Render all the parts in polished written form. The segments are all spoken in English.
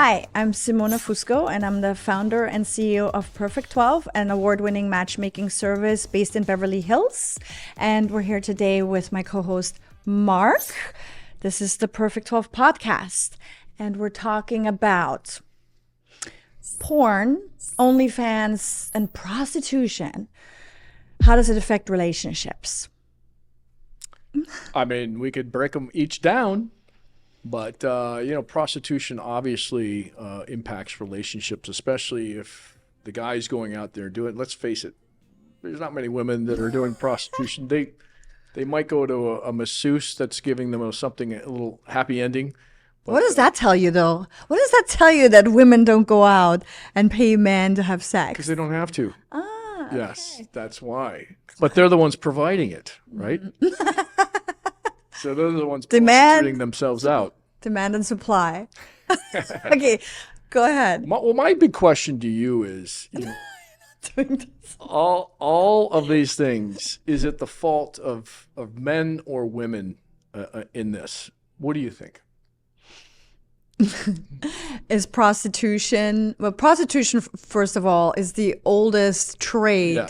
Hi, I'm Simona Fusco, and I'm the founder and CEO of Perfect 12, an award-winning matchmaking service based in Beverly Hills. And we're here today with my co-host, Mark. This is the Perfect 12 podcast, and we're talking about porn, OnlyFans, and prostitution. How does it affect relationships? I mean, we could break them each down, but, prostitution obviously impacts relationships, especially if the guy's going out there doing it. Let's face it, there's not many women that are doing prostitution. They might go to a masseuse that's giving them a little happy ending. But, what does that tell you, though? What does that tell you that women don't go out and pay men to have sex? Because they don't have to. Ah, okay. Yes, that's why. But they're the ones providing it, right? So they're the ones prostituting themselves out. Demand and supply. Okay, go ahead. My big question to you is, all of these things, is it the fault of men or women in this? What do you think? Is prostitution, prostitution, first of all, is the oldest trade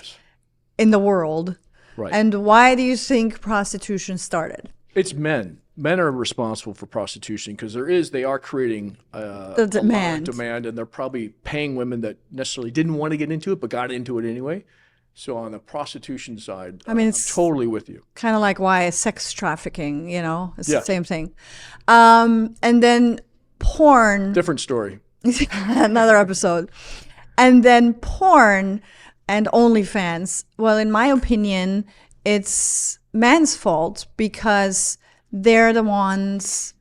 in the world. Right. And why do you think prostitution started? It's men. Men are responsible for prostitution because they are creating the demand. A lot of demand, and they're probably paying women that necessarily didn't want to get into it but got into it anyway. So on the prostitution side, I mean, I'm totally with you. Kind of like why sex trafficking, it's the same thing. And then porn. Different story. Another episode. And then porn and OnlyFans. Well, in my opinion, it's men's fault because they're the ones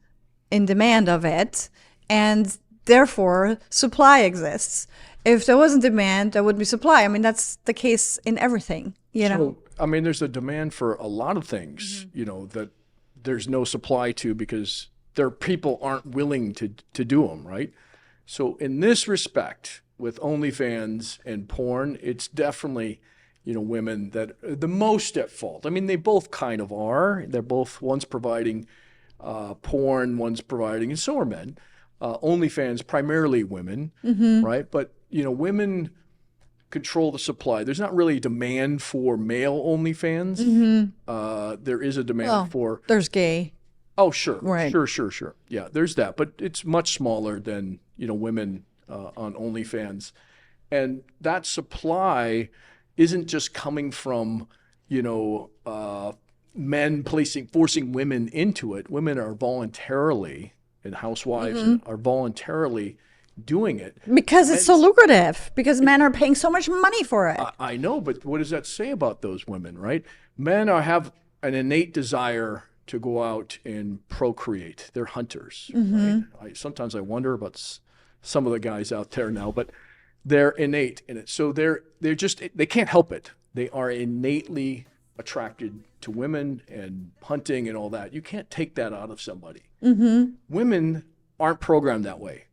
in demand of it, and therefore supply exists. If there wasn't demand, there would be supply. I mean, that's the case in everything, So, I mean, there's a demand for a lot of things, that there's no supply to because people aren't willing to do them, right? So in this respect, with OnlyFans and porn, it's definitely women that are the most at fault. I mean, they both kind of are. They're both, one's providing porn, one's providing, and so are men. OnlyFans, primarily women, right? But, women control the supply. There's not really demand for male OnlyFans. There is a demand for... There's gay. Oh, sure. Right. Sure. Yeah, there's that. But it's much smaller than, women on OnlyFans. And that supply isn't just coming from, men forcing women into it. Women are voluntarily, and housewives are voluntarily doing it. Because it's so lucrative, because men are paying so much money for it. I know, but what does that say about those women, right? Men have an innate desire to go out and procreate. They're hunters, right? Sometimes I wonder about some of the guys out there now, but they're innate in it. So they can't help it. They are innately attracted to women and hunting and all that. You can't take that out of somebody. Women aren't programmed that way,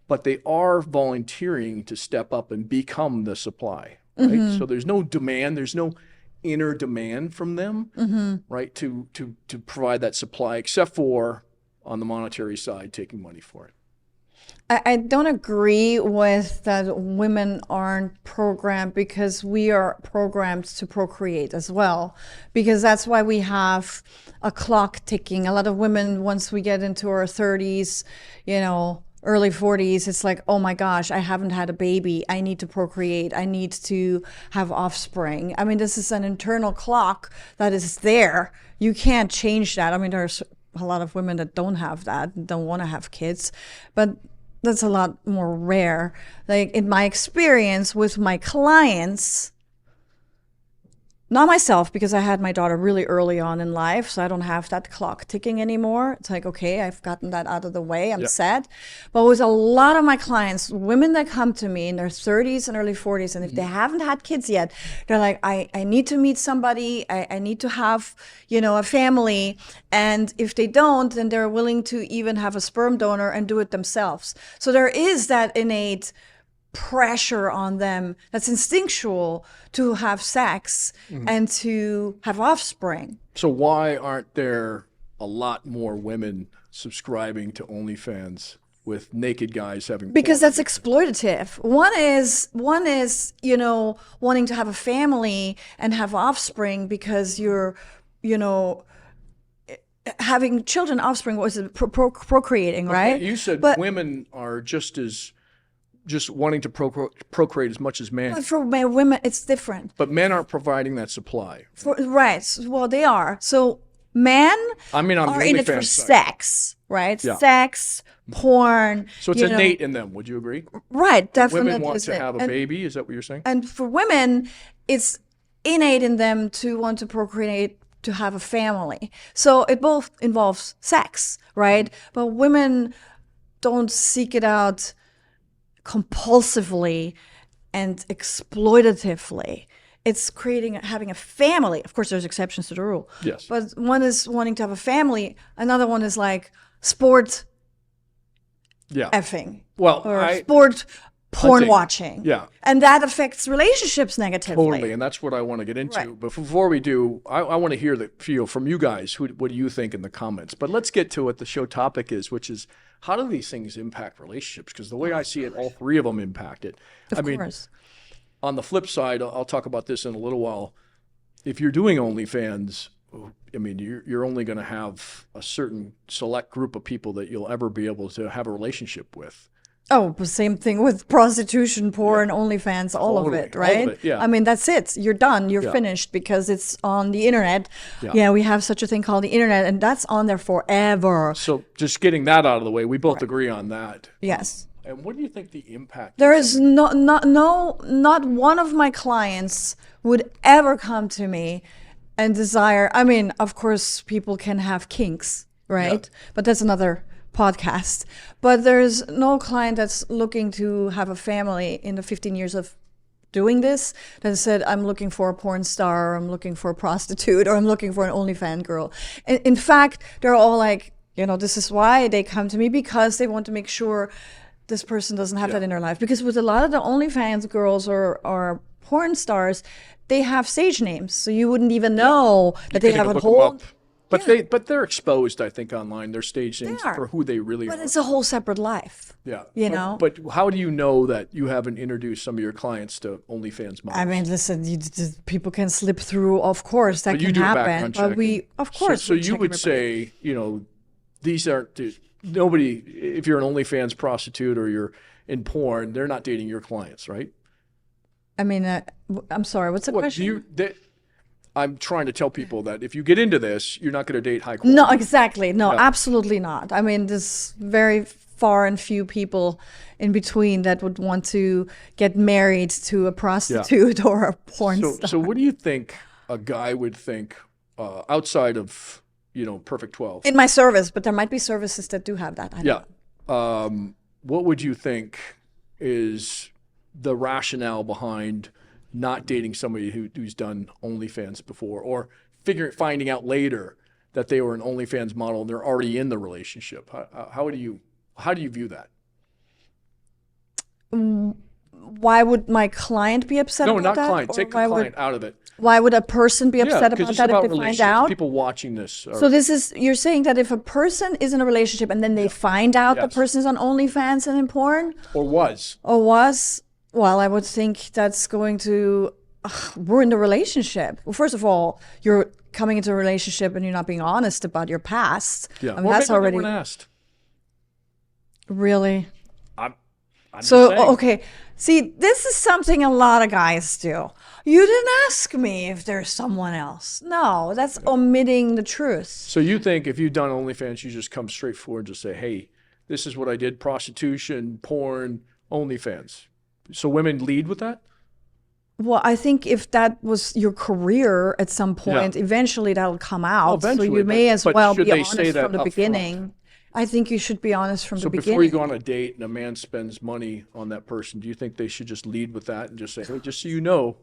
but they are volunteering to step up and become the supply, right? So there's no demand. There's no inner demand from them, right, to provide that supply, except for on the monetary side, taking money for it. I don't agree with that women aren't programmed, because we are programmed to procreate as well, because that's why we have a clock ticking. A lot of women, once we get into our 30s, early 40s, it's like, oh my gosh, I haven't had a baby. I need to procreate. I need to have offspring. I mean, this is an internal clock that is there. You can't change that. I mean, there's a lot of women that don't have that, don't want to have kids, but that's a lot more rare. Like in my experience with my clients, not myself, because I had my daughter really early on in life, so I don't have that clock ticking anymore. It's like, okay, I've gotten that out of the way. I'm set. But with a lot of my clients, women that come to me in their 30s and early 40s, and if they haven't had kids yet, they're like, I need to meet somebody. I need to have, a family. And if they don't, then they're willing to even have a sperm donor and do it themselves. So there is that innate pressure on them that's instinctual to have sex and to have offspring. So why aren't there a lot more women subscribing to OnlyFans with naked guys having because porn. that's exploitative. One is, you know, wanting to have a family and have offspring because you're, you know, having children, offspring, was it procreating, right? Okay, you said But women are just wanting to procreate as much as men. for women, it's different. But men aren't providing that supply. Right. Well, they are. So men I mean, on the are in it for OnlyFans side. sex, right? Yeah. Sex, porn. So it's you know. innate in them. Would you agree? Right, definitely. Women want is to it. have a baby. Is that what you're saying? And for women, it's innate in them to want to procreate, to have a family. So it both involves sex, right? But women don't seek it out compulsively and exploitatively. It's having a family. Of course, there's exceptions to the rule. Yes. But one is wanting to have a family. Another one is like sport Yeah. effing. Well, or sport porn hunting. watching. Yeah. And that affects relationships negatively. Totally, and that's what I want to get into. Right. But before we do, I want to hear the feel from you guys. What do you think in the comments? But let's get to what the show topic is, which is how do these things impact relationships? Because the way I see it, all three of them impact it. Of course. On the flip side, I'll talk about this in a little while. If you're doing OnlyFans, I mean, you're only going to have a certain select group of people that you'll ever be able to have a relationship with. Oh, the same thing with prostitution, porn, OnlyFans, all of it, right? All of it, yeah. I mean, that's it. You're done. You're finished because it's on the internet. Yeah, we have such a thing called the internet, and that's on there forever. So just getting that out of the way, we both agree on that. Yes. And what do you think the impact There is not one of my clients would ever come to me and desire. I mean, of course, people can have kinks, right? Yeah. But that's another podcast. But there's no client that's looking to have a family in the 15 years of doing this that said, I'm looking for a porn star, or I'm looking for a prostitute, or I'm looking for an OnlyFans girl. In fact, they're all like, you know, this is why they come to me, because they want to make sure this person doesn't have that in their life. Because with a lot of the OnlyFans girls or porn stars, they have stage names, so you wouldn't even know that they have a whole. But they're exposed, I think, online. Their stage names for who they really are. But it's a whole separate life. Yeah. You know. But how do you know that you haven't introduced some of your clients to OnlyFans models? I mean, listen, people can slip through. Of course, that But you can do happen. background But checking. of course. So you would say, you know, these aren't nobody. If you're an OnlyFans prostitute or you're in porn, they're not dating your clients, right? I mean, I'm sorry. What's the question? I'm trying to tell people that if you get into this, you're not going to date high quality. No, exactly. No, absolutely not. I mean, there's very far and few people in between that would want to get married to a prostitute or a porn star. So what do you think a guy would think outside of, you know, Perfect 12? In my service, but there might be services that do have that. I don't know. What would you think is the rationale behind not dating somebody who's done OnlyFans before, or finding out later that they were an OnlyFans model and they're already in the relationship? How do you view that? Why would my client be upset about that? No, not client. Take the client out of it. Why would a person be upset about that if they find out? People watching this. So you're saying that if a person is in a relationship and then they find out the person's on OnlyFans and in porn? Or was. Well, I would think that's going to ruin the relationship. Well, first of all, you're coming into a relationship and you're not being honest about your past. Yeah, I mean, that's already. They weren't asked. Really? I'm so just saying. Okay. See, this is something a lot of guys do. You didn't ask me if there's someone else. No, that's omitting the truth. So you think if you've done OnlyFans, you just come straight forward and just say, hey, this is what I did: prostitution, porn, OnlyFans. So women lead with that? Well, I think if that was your career at some point, eventually that'll come out. So you may as well be honest from the beginning. I think you should be honest from the beginning. So before you go on a date and a man spends money on that person, do you think they should just lead with that and just say, hey, just so you know?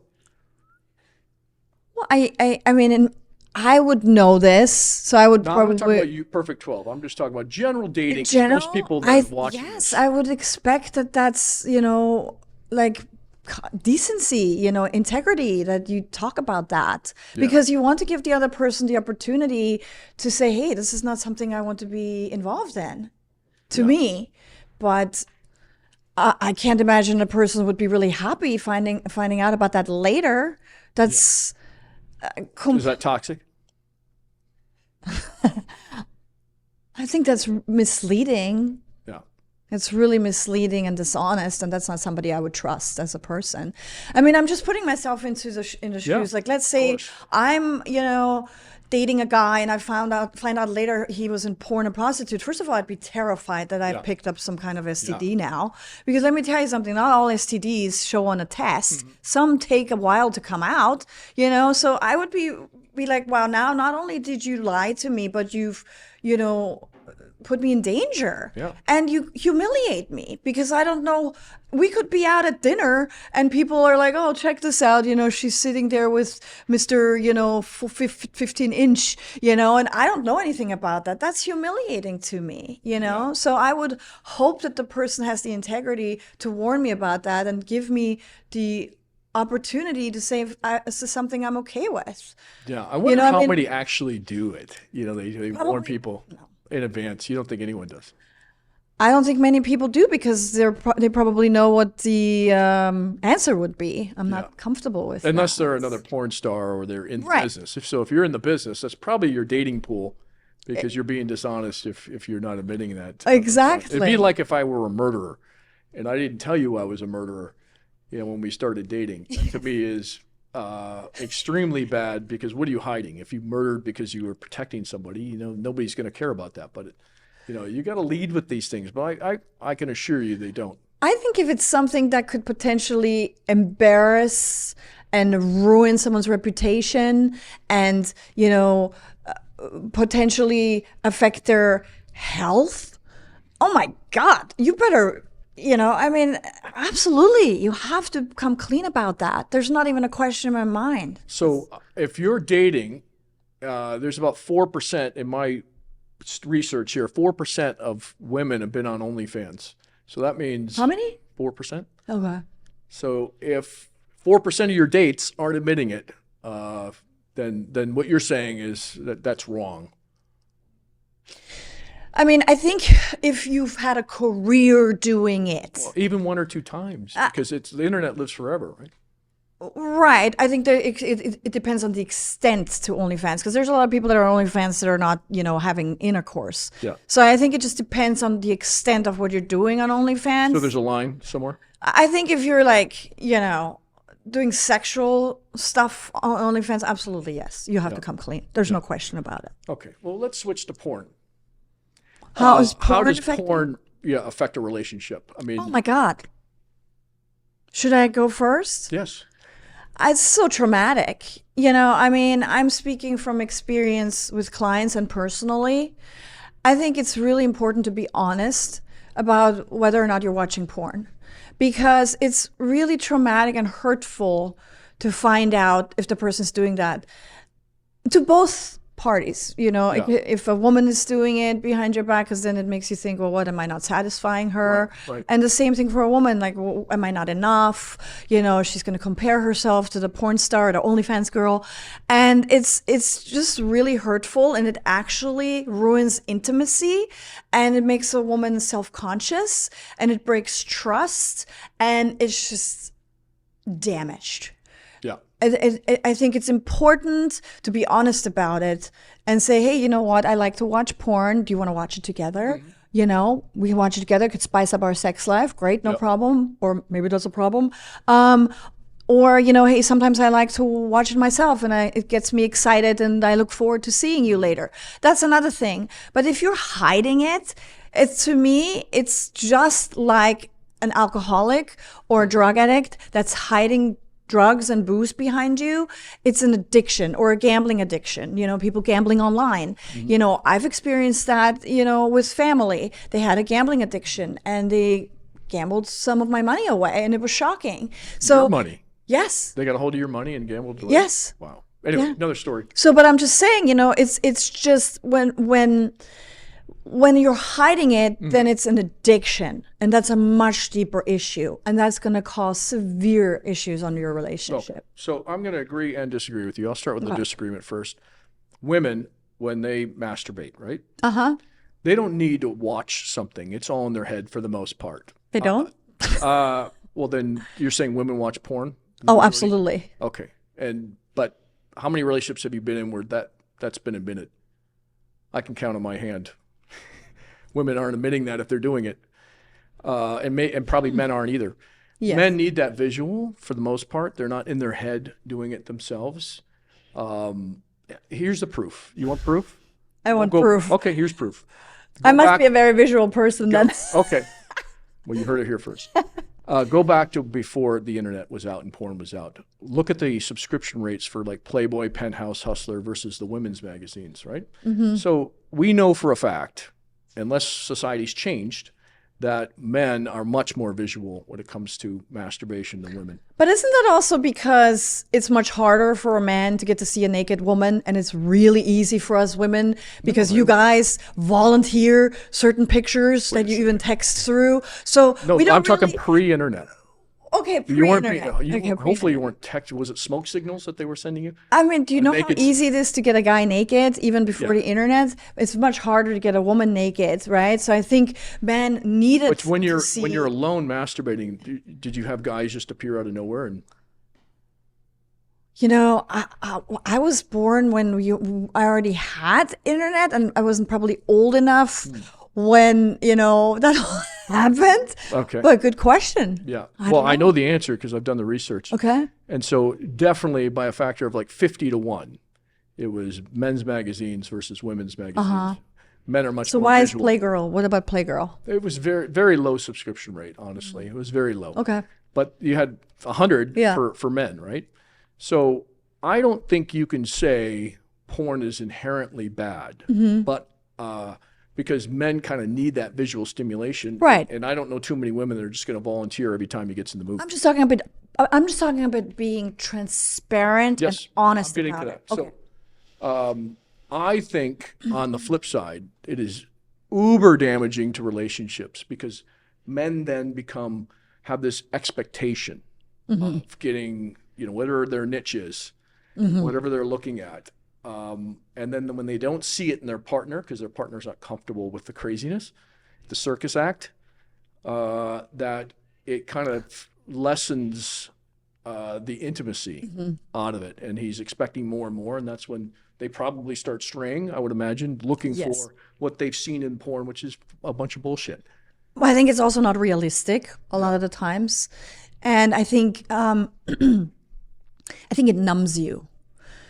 Well, I mean, I would know this, so I would I'm probably. not talking about you, Perfect 12. I'm just talking about general dating. Most people that are watching yes, this. I would expect that's, you know, like decency, you know, integrity, that you talk about that, because you want to give the other person the opportunity to say, hey, this is not something I want to be involved in, to me. but I can't imagine a person would be really happy finding out about that later. That's Is that toxic? I think that's misleading. Yeah. It's really misleading and dishonest, and that's not somebody I would trust as a person. I mean, I'm just putting myself into the shoes. Like, let's say I'm, dating a guy, and I find out later he was in porn and prostitute. First of all, I'd be terrified that I picked up some kind of STD now, because let me tell you something: not all STDs show on a test. Some take a while to come out. So I would be like, wow, now not only did you lie to me, but you've put me in danger. And you humiliate me, because I don't know, we could be out at dinner and people are like, oh, check this out, she's sitting there with Mr. 15-inch, and I don't know anything about that. That's humiliating to me, So I would hope that the person has the integrity to warn me about that and give me the opportunity to say if this is something I'm okay with. Yeah, I wonder how many actually do it. They warn people in advance. You don't think anyone does? I don't think many people do, because they probably know what the answer would be. I'm not comfortable with unless that. They're another porn star or they're in the business. If you're in the business, that's probably your dating pool, because you're being dishonest if you're not admitting that. Exactly. It'd be like if I were a murderer and I didn't tell you I was a murderer, when we started dating. That to me is extremely bad, because what are you hiding? If you murdered because you were protecting somebody, nobody's going to care about that. But you got to lead with these things. But I can assure you they don't. I think if it's something that could potentially embarrass and ruin someone's reputation and, potentially affect their health, oh my God, you better, absolutely. You have to come clean about that. There's not even a question in my mind. So if you're dating, there's about 4% in my research here, 4% of women have been on OnlyFans. So that means... How many? 4%. Okay. So if 4% of your dates aren't admitting it, then what you're saying is that's wrong. I mean, I think if you've had a career doing it. Well, even 1 or 2 times, because the internet lives forever, right? Right. I think that it depends on the extent to OnlyFans, because there's a lot of people that are OnlyFans that are not, having intercourse. Yeah. So I think it just depends on the extent of what you're doing on OnlyFans. So there's a line somewhere? I think if you're like, doing sexual stuff on OnlyFans, absolutely yes. You have to come clean. There's no question about it. Okay. Well, let's switch to porn. How does porn affect a relationship? I mean, oh my God. Should I go first? Yes. It's so traumatic. I'm speaking from experience with clients and personally. I think it's really important to be honest about whether or not you're watching porn, because it's really traumatic and hurtful to find out if the person's doing that to both parties. If a woman is doing it behind your back, because then it makes you think, well, what, am I not satisfying her? Right. And the same thing for a woman, like, well, am I not enough? She's going to compare herself to the porn star or the OnlyFans girl, and it's just really hurtful, and it actually ruins intimacy, and it makes a woman self-conscious, and it breaks trust, and it's just damaged. Yeah. I think it's important to be honest about it and say, hey, you know what? I like to watch porn. Do you want to watch it together? Mm-hmm. We can watch it together. It could spice up our sex life. Great, no problem. Or maybe that's a problem. Or, hey, sometimes I like to watch it myself, and it gets me excited, and I look forward to seeing you later. That's another thing. But if you're hiding it, to me, it's just like an alcoholic or a drug addict that's hiding drugs and booze behind you. It's an addiction, or a gambling addiction, people gambling online. Mm-hmm. I've experienced that, with family. They had a gambling addiction and they gambled some of my money away, and it was shocking. So your money? Yes. They got a hold of your money and gambled away? Yes. Wow. Anyway, another story. So, but I'm just saying, it's just when you're hiding it, then it's an addiction, and that's a much deeper issue, and that's going to cause severe issues on your relationship. So I'm going to agree and disagree with you. I'll start with the disagreement first. Women, when they masturbate, right? they don't need to watch something. It's all in their head for the most part. They don't? Well, then you're saying women watch porn? Oh, absolutely. Okay. But how many relationships have you been in where that's been admitted? I can count on my hand. Women aren't admitting that if they're doing it. And probably men aren't either. Yes. Men need that visual for the most part. They're not in their head doing it themselves. Here's the proof. You want proof? I want proof. Okay, here's proof. I must be a very visual person then. Okay. Well, you heard it here first. Go back to before the internet was out and porn was out. Look at the subscription rates for like Playboy, Penthouse, Hustler versus the women's magazines, right? So we know for a fact, unless society's changed, that men are much more visual when it comes to masturbation than women. But isn't that also because it's much harder for a man to get to see a naked woman, and it's really easy for us women because you guys volunteer certain pictures that you even text through. So No, we don't I'm talking really... pre-internet. Okay, You weren't. pre-internet. Hopefully, pre-internet. you weren't text. Was it smoke signals that they were sending you? I mean, do you know how naked- easy it is to get a guy naked even before Yeah. the internet? It's much harder to get a woman naked, right? So I think men needed But when you're to see... when you're alone masturbating, did you have guys just appear out of nowhere and? You know, I was born when I already had internet, and I wasn't probably old enough when, you know, that happened. Okay. But good question. Yeah. I Well, don't I know. know the answer because I've done the research. Okay. And so definitely by a factor of like 50-1, it was men's magazines versus women's magazines. Men are much So more why visual. is Playgirl? What about Playgirl? It was very, very low subscription rate, honestly. It was very low. Okay. But you had 100 Yeah. for men, right? So I don't think you can say porn is inherently bad, but because men kind of need that visual stimulation. Right. And I don't know too many women that are just going to volunteer every time he gets in the movie. I'm just talking about being transparent and honest I'm getting about to it. that. Okay. So I think on the flip side, it is uber damaging to relationships because men then have this expectation of getting, you know, whatever their niche is, whatever they're looking at. And then when they don't see it in their partner, because their partner's not comfortable with the craziness, the circus act, that it kind of lessens the intimacy out of it. And he's expecting more and more. And that's when they probably start straying, I would imagine, looking for what they've seen in porn, which is a bunch of bullshit. Well, I think it's also not realistic a lot of the times. And I think it numbs you.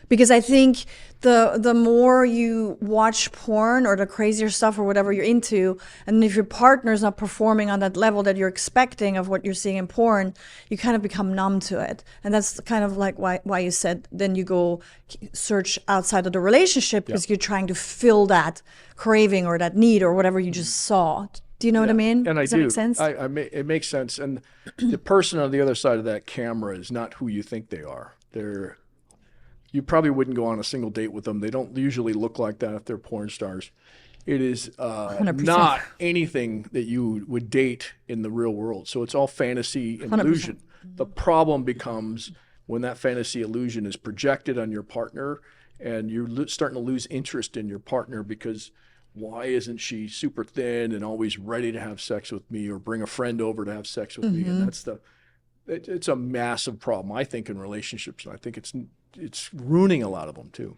Because I think the more you watch porn or the crazier stuff or whatever you're into, and if your partner's not performing on that level that you're expecting of what you're seeing in porn, you kind of become numb to it. And that's kind of like why you said then you go search outside of the relationship because you're trying to fill that craving or that need or whatever you just saw. Do you know what I mean? And Does I that do. make sense? It makes sense. And the person on the other side of that camera is not who you think they are. You probably wouldn't go on a single date with them. They don't usually look like that if they're porn stars. It is 100%. not anything that you would date in the real world. So it's all fantasy and 100%. illusion. The problem becomes when that fantasy illusion is projected on your partner and you're starting to lose interest in your partner because why isn't she super thin and always ready to have sex with me or bring a friend over to have sex with me? And it's a massive problem, I think, in relationships. And I think it's ruining a lot of them too.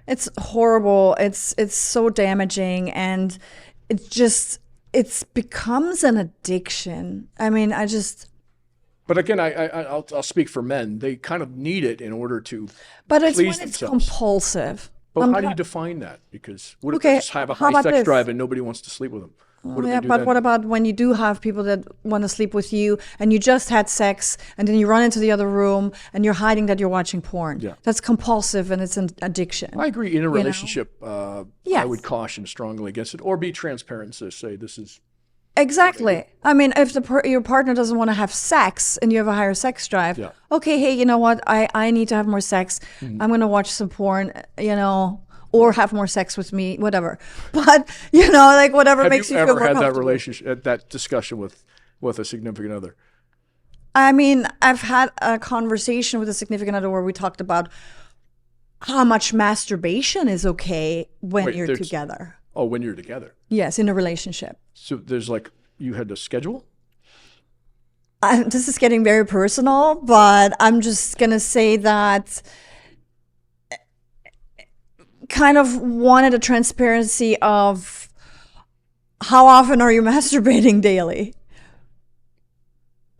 It's horrible. It's so damaging, and it becomes an addiction. I mean, But again, I'll speak for men. They kind of need it in order to but it's when please it's themselves. compulsive. But how do you define that? Because what if Okay, they just have a how high about sex this? drive and nobody wants to sleep with them? What do Yeah, they do but then? what about when you do have people that want to sleep with you and you just had sex and then you run into the other room and you're hiding that you're watching porn? Yeah. That's compulsive and it's an addiction. I agree. In a relationship, I Yes. would caution strongly against it, or be transparent to say this is. Exactly. I mean, if your partner doesn't want to have sex and you have a higher sex drive, Yeah. okay, hey, you know what? I need to have more sex. I'm going to watch some porn, you know, or have more sex with me, whatever. But, you know, like whatever makes you feel more Have you ever had that comfortable. relationship, that discussion with a significant other? I mean, I've had a conversation with a significant other where we talked about how much masturbation is okay when you're together. Oh, when you're together. Yes, in a relationship. So there's like, you had to schedule? This is getting very personal, but I'm just going to say that kind of wanted a transparency of how often are you masturbating daily?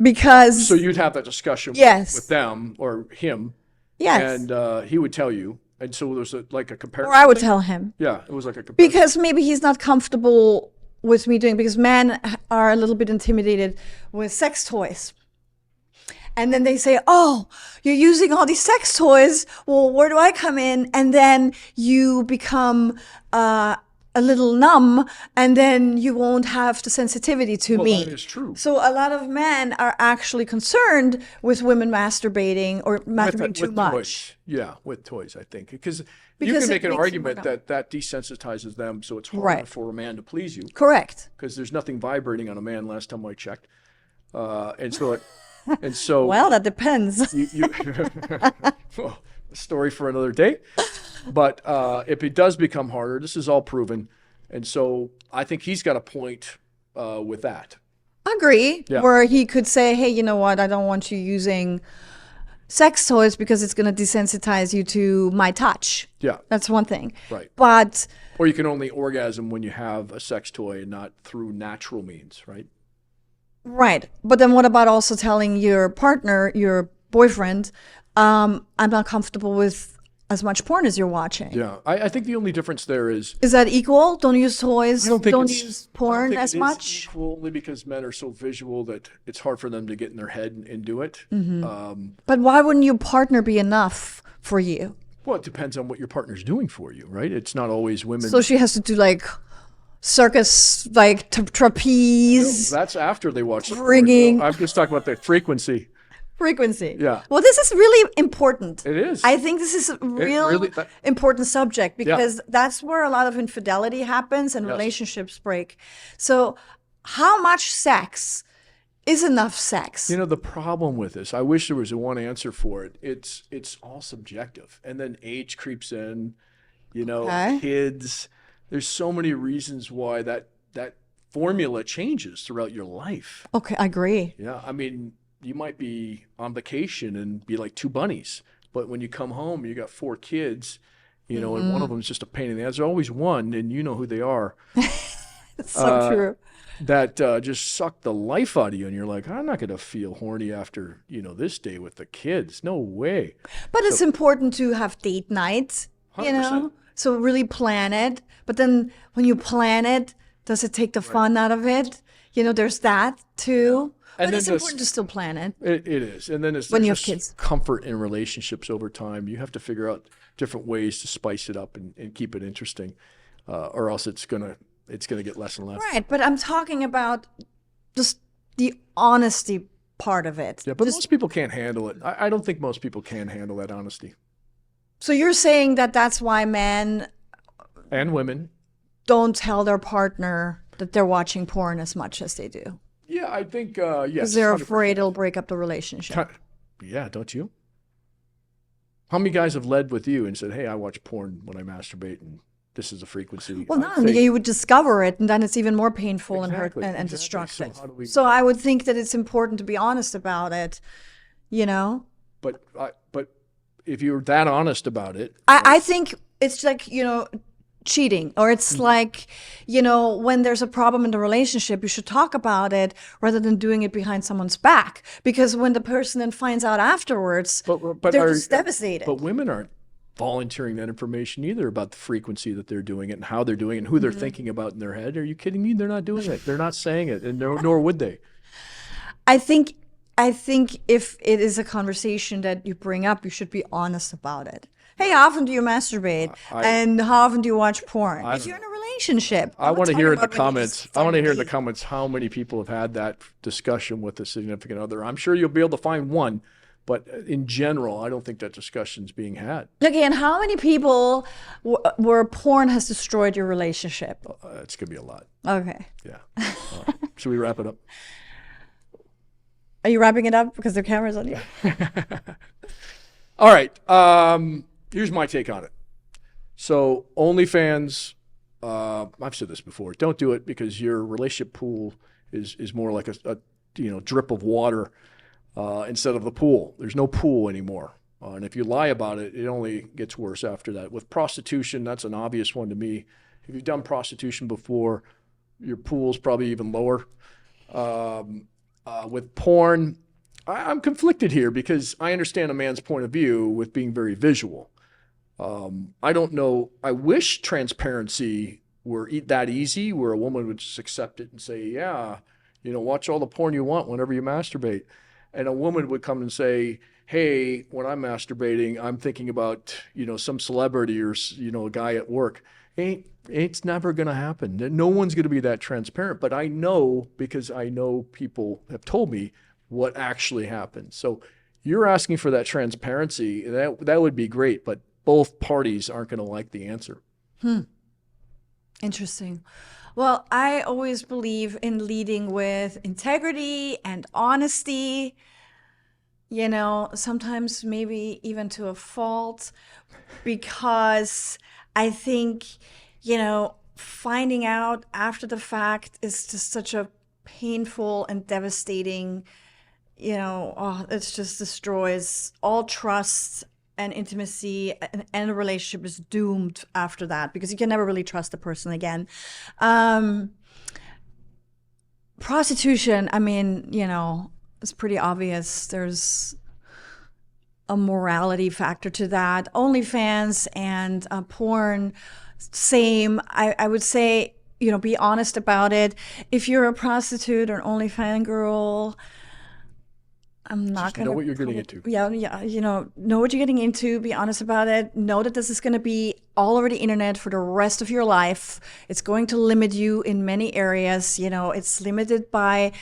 Because so you'd have that discussion yes. with them or him, yes, and he would tell you, and so there's like a comparison. Or I would tell him. Yeah, it was like a comparison. Because maybe he's not comfortable with me doing, because men are a little bit intimidated with sex toys. And then they say, oh, you're using all these sex toys. Well, where do I come in? And then you become a little numb, and then you won't have the sensitivity to me. That is true. So a lot of men are actually concerned with women masturbating or masturbating too much. Toys. Yeah, with toys, I think. Because you can make an argument that desensitizes them, so it's harder for a man to please you. Correct. Because there's nothing vibrating on a man last time I checked. And so well, that depends. Well, a story for another day. But if it does become harder, this is all proven. And so I think he's got a point with that. Agree. Yeah. Where he could say, hey, you know what? I don't want you using sex toys because it's going to desensitize you to my touch. Yeah. That's one thing. Right. But or you can only orgasm when you have a sex toy and not through natural means, right? Right. But then what about also telling your partner, your boyfriend, I'm not comfortable with as much porn as you're watching? Yeah. I think the only difference there is that equal? Don't use toys. Don't use porn I don't think as it much. Is equal, only because men are so visual that it's hard for them to get in their head and do it. But why wouldn't your partner be enough for you? Well, it depends on what your partner's doing for you, right? It's not always women. So she has to do like circus, like trapeze. No, that's after they watch the ringing. porn. No, I'm just talking about the frequency. Yeah. Well, this is really important. It is. I think this is a real important subject, because that's where a lot of infidelity happens and relationships break. So how much sex is enough sex? You know, the problem with this, I wish there was a one answer for it. It's all subjective. And then age creeps in, kids. There's so many reasons why that formula changes throughout your life. Okay, I agree. Yeah, I mean, you might be on vacation and be like two bunnies, but when you come home, you got 4 kids, and one of them is just a pain in the ass. There's always one, and you know who they are. It's so true. That just suck the life out of you, and you're like, I'm not going to feel horny after, this day with the kids. No way. But it's important to have date nights, 100%. So really plan it. But then when you plan it, does it take the fun out of it? There's that too. And but it's important to still plan it. It is. And then when you have kids, comfort in relationships over time. You have to figure out different ways to spice it up and keep it interesting, or else it's gonna get less and less. Right. But I'm talking about just the honesty part of it. Yeah, but most people can't handle it. I don't think most people can handle that honesty. So you're saying that that's why men and women don't tell their partner that they're watching porn as much as they do? Yeah, I think, yes. Because they're afraid it'll break up the relationship. Yeah, don't you? How many guys have led with you and said, hey, I watch porn when I masturbate, and this is a frequency? Well, not only you would discover it, and then it's even more painful and hurt and destructive. So I would think that it's important to be honest about it, But if you're that honest about it. I think it's like, cheating, or it's like, when there's a problem in the relationship, you should talk about it rather than doing it behind someone's back, because when the person then finds out afterwards, they're just devastated. But women aren't volunteering that information either about the frequency that they're doing it and how they're doing it and who they're thinking about in their head. Are you kidding me? They're not doing it. They're not saying it, and nor would they. I think if it is a conversation that you bring up, you should be honest about it. Hey, how often do you masturbate? And how often do you watch porn? If you're in a relationship. I want to hear in the comments. I want to hear in the comments how many people have had that discussion with a significant other. I'm sure you'll be able to find one, but in general, I don't think that discussion's being had. Okay, and how many people where porn has destroyed your relationship? It's going to be a lot. Okay. Yeah. Should we wrap it up? Are you wrapping it up because the camera's on you? All right. Here's my take on it. So OnlyFans, I've said this before, don't do it because your relationship pool is more like a drip of water instead of the pool. There's no pool anymore. And if you lie about it, it only gets worse after that. With prostitution, that's an obvious one to me. If you've done prostitution before, your pool's probably even lower. With porn, I'm conflicted here because I understand a man's point of view with being very visual. I don't know. I wish transparency were that easy, where a woman would just accept it and say, yeah, watch all the porn you want whenever you masturbate. And a woman would come and say, hey, when I'm masturbating, I'm thinking about, some celebrity or, a guy at work. It's never going to happen. No one's going to be that transparent. But I know, because I know people have told me what actually happened. So you're asking for that transparency. That would be great. But both parties aren't going to like the answer. Interesting. Well, I always believe in leading with integrity and honesty, sometimes maybe even to a fault, because I think, finding out after the fact is just such a painful and devastating, it just destroys all trust and intimacy, and a relationship is doomed after that because you can never really trust the person again. Prostitution, I mean, it's pretty obvious. There's a morality factor to that. OnlyFans and porn, same. I would say, be honest about it. If you're a prostitute or an OnlyFans girl, I'm not going to know what you're getting into. Yeah. Know what you're getting into. Be honest about it. Know that this is going to be all over the internet for the rest of your life. It's going to limit you in many areas. It's limited by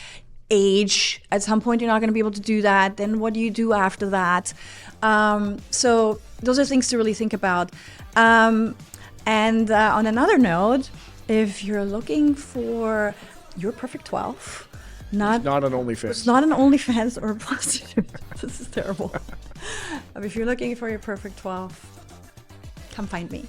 age. At some point, you're not going to be able to do that. Then what do you do after that? So those are things to really think about. And on another note, if you're looking for your perfect 12, It's not an OnlyFans. It's not an OnlyFans or a prostitute. This is terrible. If you're looking for your perfect 12, come find me.